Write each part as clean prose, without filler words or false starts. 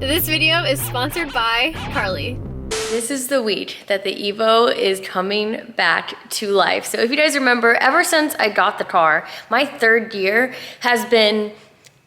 This video is sponsored by Collete. This is the week that the Evo is coming back to life. So if you guys remember, ever since I got the car, my third gear has been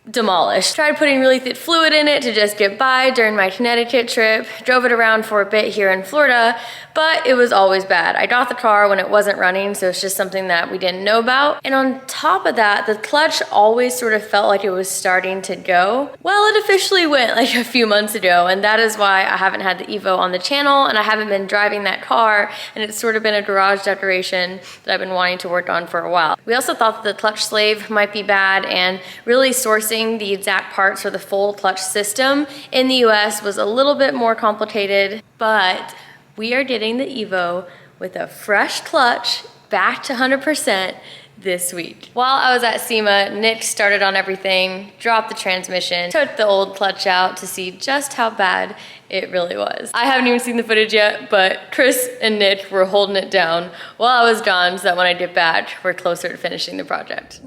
demolished. Tried putting really thick fluid in it to just get by during my Connecticut trip. Drove it around for a bit here in Florida, but it was always bad. I got the car when it wasn't running, so it's just something that we didn't know about. And on top of that, the clutch always sort of felt like it was starting to go. Well, it officially went like a few months ago, and that is why I haven't had the Evo on the channel, and I haven't been driving that car, and it's sort of been a garage decoration that I've been wanting to work on for a while. We also thought that the clutch slave might be bad, and really sourcing the exact parts for the full clutch system in the US was a little bit more complicated, but we are getting the Evo with a fresh clutch back to 100% this week. While I was at SEMA, Nick started on everything, dropped the transmission, took the old clutch out to see just how bad it really was. I haven't even seen the footage yet, but Chris and Nick were holding it down while I was gone so that when I get back, we're closer to finishing the project.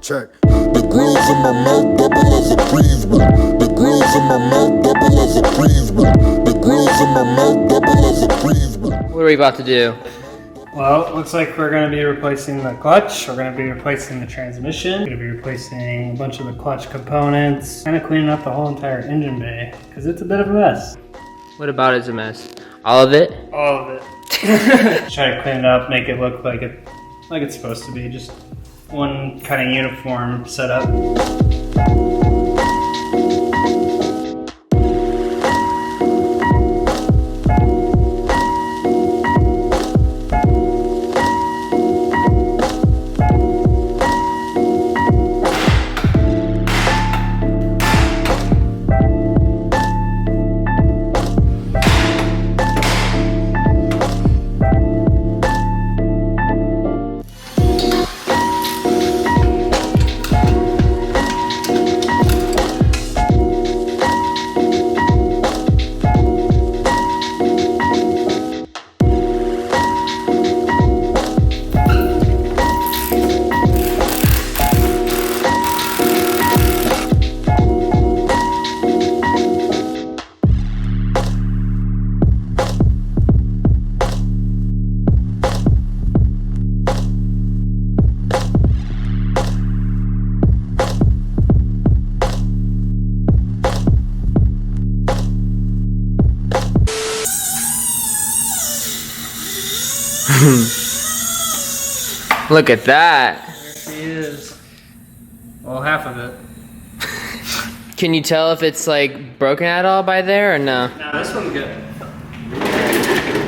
Check. The grills in my mouth double as a freeze wheel. The grills in my mouth double as a freeze wheel. The grills in my mouth double as a freeze wheel. What are we about to do? Well, it looks like we're going to be replacing the clutch, we're going to be replacing the transmission, we're going to be replacing a bunch of the clutch components, kind of cleaning up the whole entire engine bay, because it's a bit of a mess. What about it's a mess? All of it? All of it. Try to clean it up, make it look like it's supposed to be, just one kind of uniform setup. Look at that. There she is. Well, half of it. Can you tell if it's like broken at all by there or no? No, this one's good.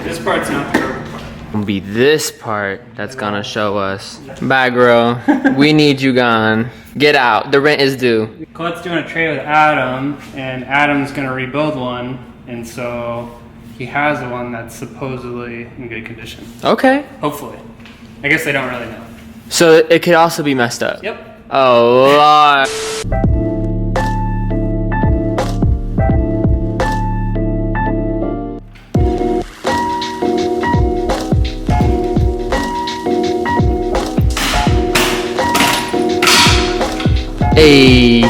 This part's not the broken part. It'll be this part that's gonna show us. Bye, girl. We need you gone. Get out. The rent is due. Colette's doing a trade with Adam, and Adam's gonna rebuild one, and so he has one that's supposedly in good condition. Okay. Hopefully. I guess they don't really know. So it could also be messed up. Yep. Oh, Lord. Hey.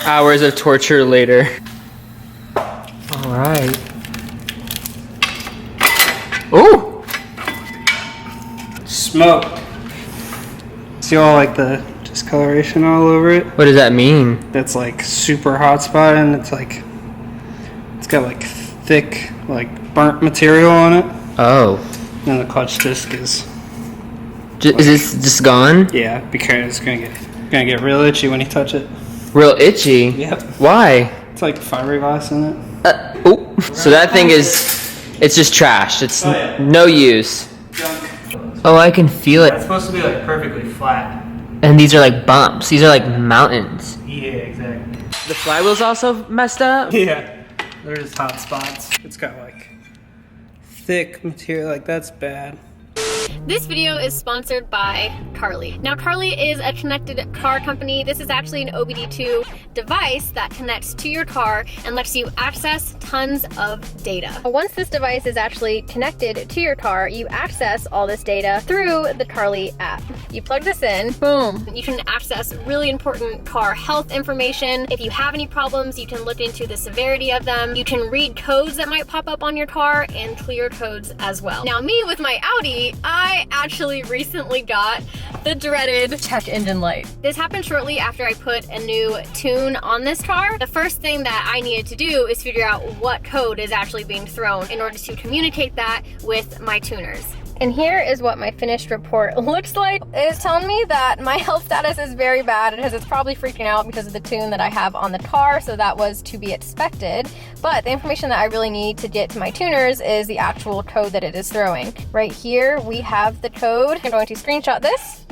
Hours of torture later. All right. Oh! Smoked. See all like the discoloration all over it? What does that mean? That's like super hot spot, and it's got like thick, like burnt material on it. Oh. And the clutch disc is, Is this just gone? yeah, because it's gonna get real itchy when you touch it. Real itchy? Yep. Why? It's like fiberglass in it. Oh. So that thing it's just trash. It's Oh, yeah. no use. Junk. Oh, I can feel It's it. supposed to be like perfectly flat. And these are like bumps. These are like mountains. Yeah, exactly. The flywheel's also messed up? Yeah. They're just hot spots. It's got like thick material, like that's bad. This video is sponsored by Collete. Now, Collete is a connected car company. This is actually an OBD2 device that connects to your car and lets you access tons of data. Once this device is actually connected to your car, you access all this data through the Collete app. You plug this in, boom, you can access really important car health information. If you have any problems, you can look into the severity of them. You can read codes that might pop up on your car and clear codes as well. Now, me with my Audi, I actually recently got the dreaded check engine light. This happened shortly after I put a new tune on this car. The first thing that I needed to do is figure out what code is actually being thrown in order to communicate that with my tuners. And here is what my finished report looks like. It is telling me that my health status is very bad because it's probably freaking out because of the tune that I have on the car, so that was to be expected. But the information that I really need to get to my tuners is the actual code that it is throwing. Right here, we have the code. I'm going to screenshot this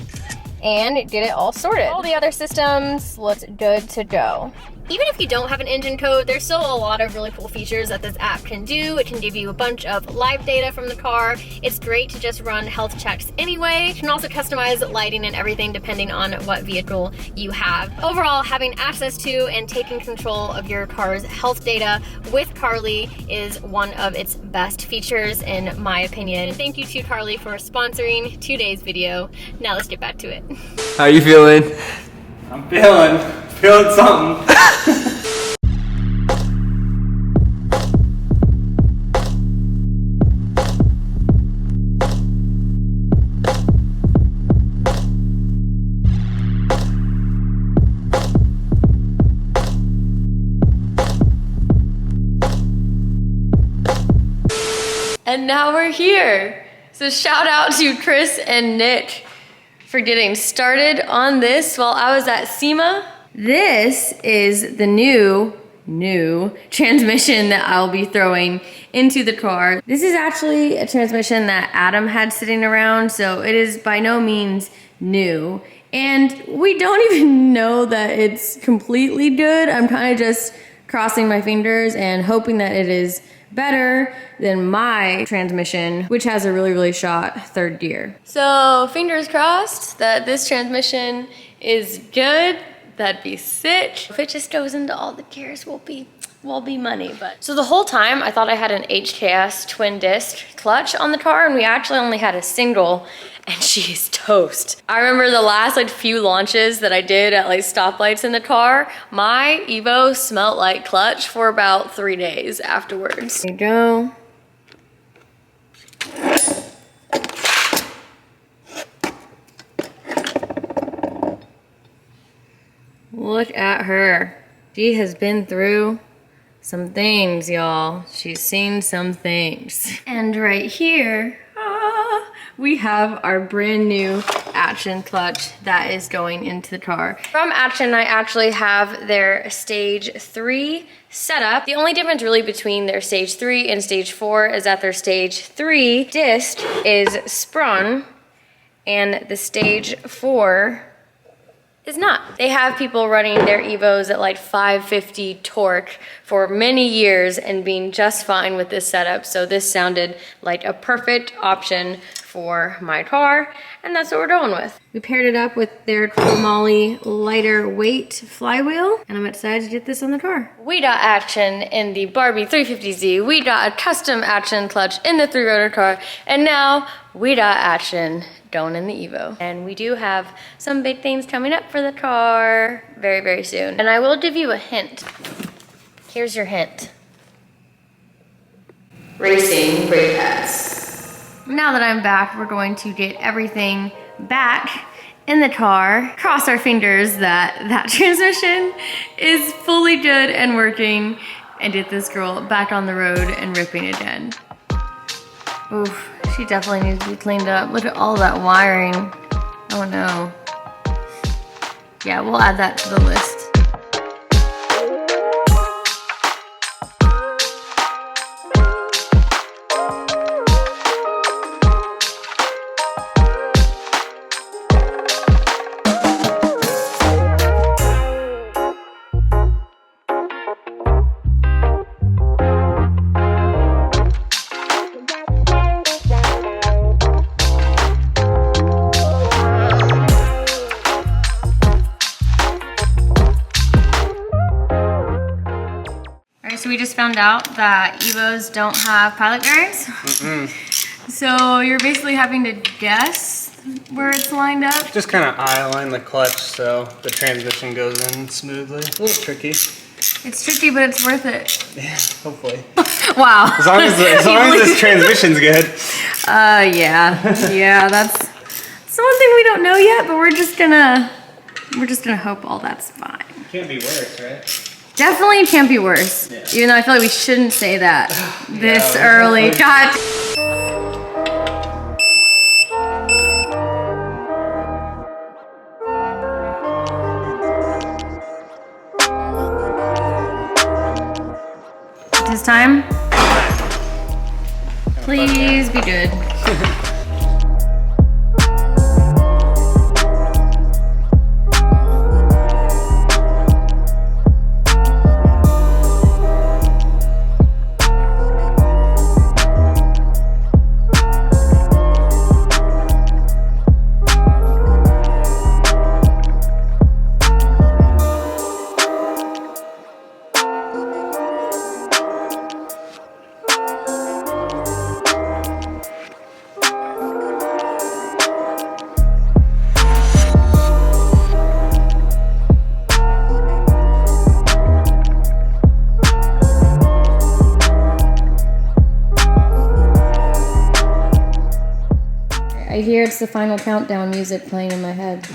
and get it all sorted. All the other systems look good to go. Even if you don't have an engine code, there's still a lot of really cool features that this app can do. It can give you a bunch of live data from the car. It's great to just run health checks anyway. You can also customize lighting and everything depending on what vehicle you have. Overall, having access to and taking control of your car's health data with Collete is one of its best features in my opinion. Thank you to Collete for sponsoring today's video. Now let's get back to it. How you feeling? I'm feeling something. And now we're here. So shout out to Chris and Nick for getting started on this while I was at SEMA. This is the new transmission that I'll be throwing into the car. This is actually a transmission that Adam had sitting around, so it is by no means new. And we don't even know that it's completely good. I'm kind of just crossing my fingers and hoping that it is better than my transmission, which has a really shot third gear. So fingers crossed that this transmission is good. That'd be sick. If it just goes into all the gears, will be money. But so the whole time I thought I had an HKS twin disc clutch on the car, and we actually only had a single, and she's toast. I remember the last few launches that I did at stoplights in the car, my Evo smelled like clutch for about 3 days afterwards. There you go. Look at her. She has been through some things, y'all. She's seen some things. And right here, we have our brand new Action clutch that is going into the car. From Action, I actually have their stage 3 setup. The only difference really between their stage 3 and stage 4 is that their stage 3 disc is sprung and the stage 4 is not. They have people running their Evos at 550 torque for many years and being just fine with this setup. So this sounded like a perfect option for my car, and that's what we're going with. We paired it up with their chromoly lighter weight flywheel, and I'm excited to get this on the car. We got Action in the Barbie 350Z. We got a custom Action clutch in the 3-rotor car, and now we got Action going in the Evo. And we do have some big things coming up for the car very soon. And I will give you a hint. Here's your hint. Racing brake pads. Now that I'm back, we're going to get everything back in the car. Cross our fingers that transmission is fully good and working, and get this girl back on the road and ripping again. Oof, she definitely needs to be cleaned up. Look at all that wiring. Oh no. Yeah, we'll add that to the list. found out that Evos don't have pilot bearings. So you're basically having to guess where it's lined up. Just kind of eye align the clutch so the transmission goes in smoothly. It's a little tricky. It's tricky, but it's worth it. Yeah, hopefully. Wow. As long as this transmission's good. Yeah, that's one thing we don't know yet, but we're just gonna hope all that's fine. Can't be worse, right? Definitely can't be worse. Yeah. Even though I feel like we shouldn't say that this early. God. This time, please be good. I hear it's the final countdown music playing in my head.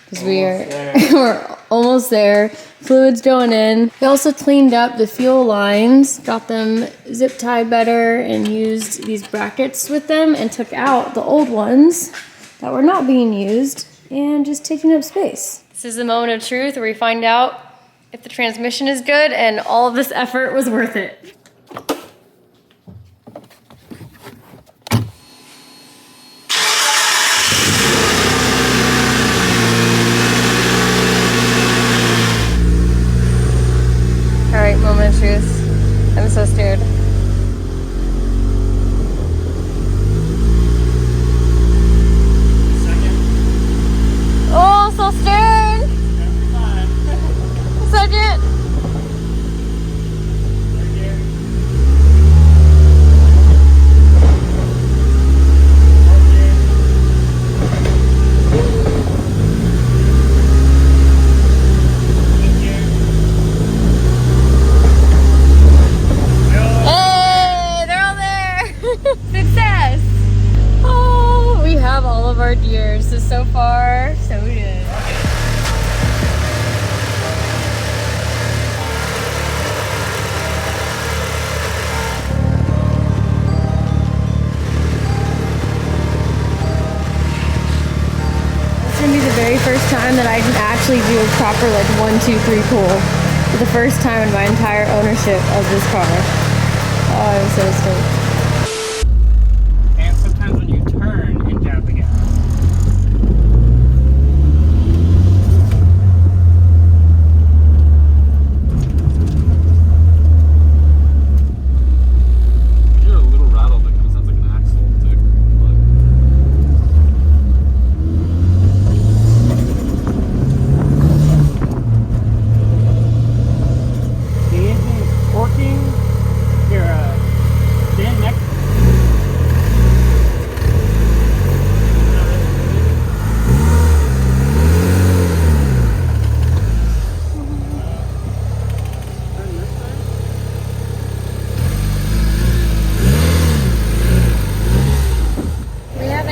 Because we're almost there. Fluid's going in. We also cleaned up the fuel lines, got them zip tied better, and used these brackets with them and took out the old ones that were not being used and just taking up space. This is the moment of truth where we find out if the transmission is good and all of this effort was worth it. All right, moment of truth. I'm so scared. Oh, so scared. Second. Success! Oh, we have all of our gears. So far, so good. It's gonna be the very first time that I can actually do a proper 1, 2, 3 pull. For the first time in my entire ownership of this car. Oh, I'm so stoked. When you turn and jab the gas. You're a little rattled, it kind of sounds like an axle tick. The engine's working. Here, stand next.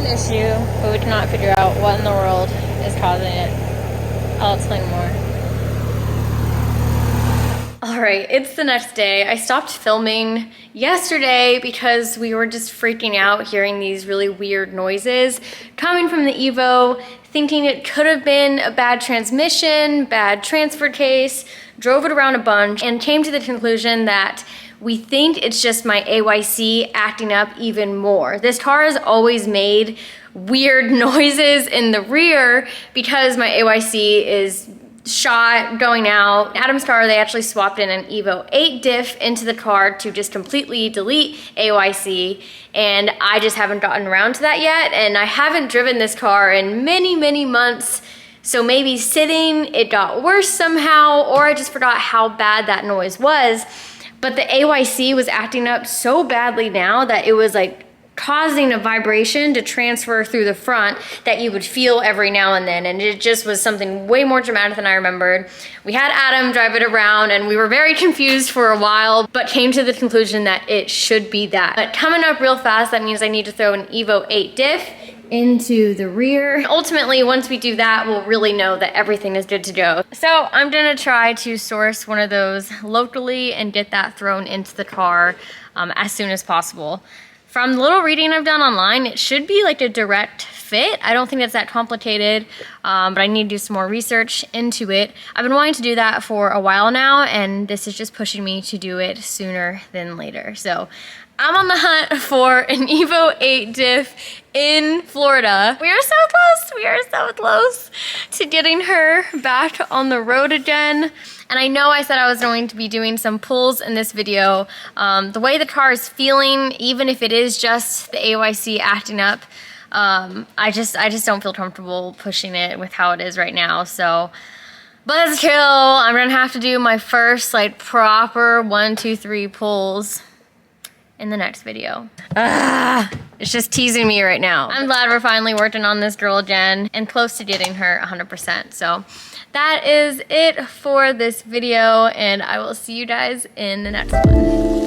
Issue, but we cannot figure out what in the world is causing it. I'll explain more. Alright, it's the next day. I stopped filming yesterday because we were just freaking out hearing these really weird noises coming from the Evo, thinking it could have been a bad transmission, bad transfer case, drove it around a bunch, and came to the conclusion that we think it's just my AYC acting up even more. This car has always made weird noises in the rear because my AYC is shot going out. Adam's car, they actually swapped in an Evo 8 diff into the car to just completely delete AYC, and I just haven't gotten around to that yet, and I haven't driven this car in many, many months. So maybe sitting, it got worse somehow, or I just forgot how bad that noise was. but the AYC was acting up so badly now that it was like causing a vibration to transfer through the front that you would feel every now and then, and it just was something way more dramatic than I remembered. We had Adam drive it around and we were very confused for a while, but came to the conclusion that it should be that. But coming up real fast, that means I need to throw an Evo 8 diff into the rear. Ultimately, once we do that, we'll really know that everything is good to go. So I'm gonna try to source one of those locally and get that thrown into the car as soon as possible. From the little reading I've done online, it should be like a direct fit. I don't think it's that complicated, but I need to do some more research into it. I've been wanting to do that for a while now, and this is just pushing me to do it sooner than later. So I'm on the hunt for an Evo 8 diff in Florida. We are so close, we are so close to getting her back on the road again. And I know I said I was going to be doing some pulls in this video. The way the car is feeling, even if it is just the AYC acting up, I just don't feel comfortable pushing it with how it is right now. So buzzkill, I'm gonna have to do my first like proper 1, 2, 3 pulls in the next video. It's just teasing me right now. I'm glad we're finally working on this girl again and close to getting her 100%. So that is it for this video, and I will see you guys in the next one.